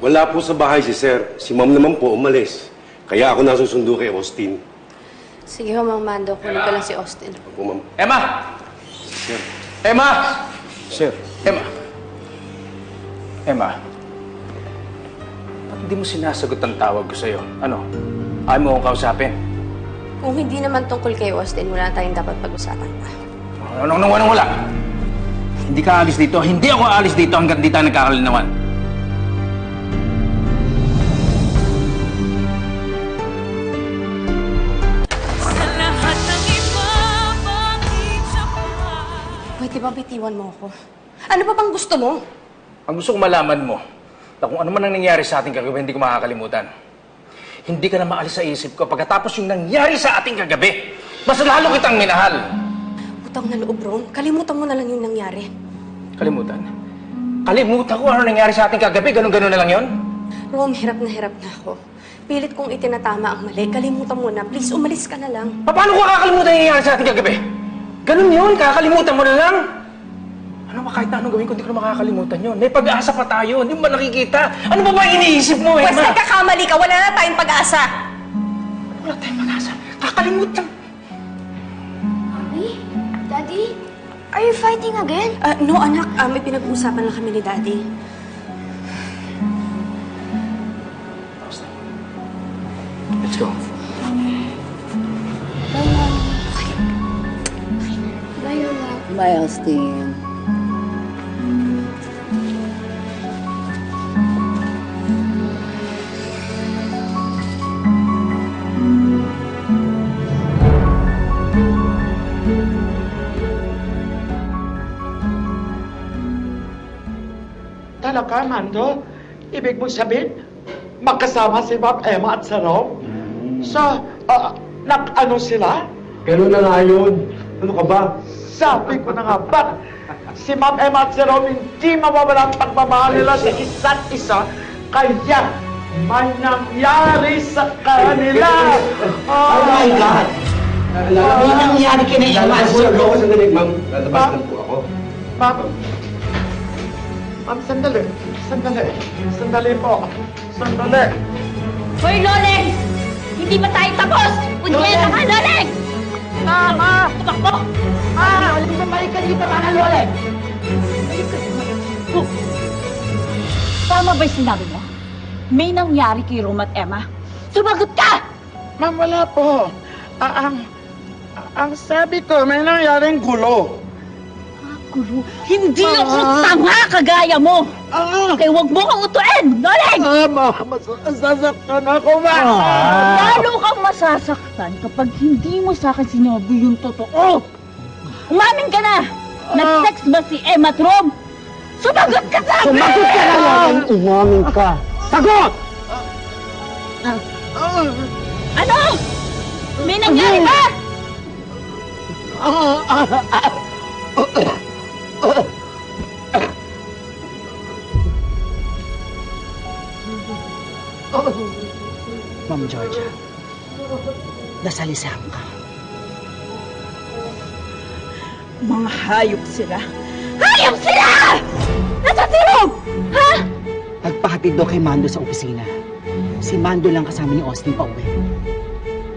Wala po sa bahay si Sir. Si Ma'am naman po umalis. Kaya ako nasusundo kay Austin. Sige ho, Mang Mando. Kunin ko lang si Austin. Opo, Ma'am. Emma! Sir. Emma! Sir. Emma! Emma! Ba't hindi mo sinasagot ang tawag ko sa'yo? Ano? Ayaw mo akong kausapin? Kung hindi naman tungkol kay Austin, wala tayong dapat pag-usapan pa. Anong wala? Hindi ka alis dito. Hindi ako alis dito hanggang di tayo nagkakalinawan. Pwede ba bitiwan mo ako? Ano pa bang gusto mo? Ang gusto kong malaman mo, na kung ano man ang nangyari sa ating kagabi, hindi ko makakalimutan. Hindi ka na maalis sa isip ko pagkatapos yung nangyari sa ating kagabi. Mas lalo kitang minahal. Utang na loob, Ron. Kalimutan mo na lang yung nangyari. Kalimutan? Kalimutan ko ano nangyari sa ating kagabi? Ganun-ganun na lang yon? Ron, hirap na ako. Pilit kong itinatama ang mali. Kalimutan mo na. Please, umalis ka na lang. Paano ko kakalimutan yung nangyari sa ating kagabi? Ganun yun, kakalimutan mo na lang. Ano ba, kahit na anong gawin ko, hindi ko na makakalimutan yun. May pag-asa pa tayo, hindi mo ba nakikita? Ano ba iniisip mo, Emma? Pwes, nagkakamali ka, wala na tayong pag-asa. Wala tayong pag-asa. Kakalimutan. Mommy? Daddy? Are you fighting again? No, anak. May pinag-uusapan lang kami ni Daddy. Let's go. Bye, Mom. Bye, Lola. Bye, Austin. Talaga, Mando? Ibig mong sabihin, magkasama si Ma'am Emma at si Rom? So, ano sila? Ganun na nga yun. Ano ka ba? Sabi ko na nga, ba't si Ma'am Emma at si Rom hindi mawawala ang pagmamahal nila sa isa't isa, kaya may nangyari sa kanila. Oh my God! May nangyari kina Emma at Sir Ron. Ma'am. Lalabas lang po ako. Ma'am, sandali. Sandali po. Sandali. Hoy, Loleng! Hindi pa tayo tapos! Punyeta ka, Loleng! Tama! Tumakbo! Alam mo, may ka dito, mga Loleng! Tama ba yung sinabi mo? May nangyari kay Rom at Emma? Sumagot ka! Ma'am, wala po. Ang sabi ko, may nangyaring gulo. Gulo. Hindi ako tanga kagaya mo! Kaya huwag mo kang utuin, Loleng! Masasaktan ako, ma'am! Lalo kang masasaktan kapag hindi mo sa akin sinabi yung totoo! Umamin ka na! Nag-sex ba si Emma at Rom? Sumagot ka sa akin! Sumagot ka na lang! Umamin ka! Sagot! Ano? May nangyari ba? Ma'am Georgia, nasalisahan ka. Mga hayop sila! Hayop sila! Nasaan si Rom? Ha? Nagpahatid daw kay Mando sa opisina. Si Mando lang kasama ni Austin pa uwi.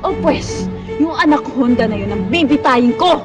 O pues, yung anak Honda na yun ang bibitayin ko!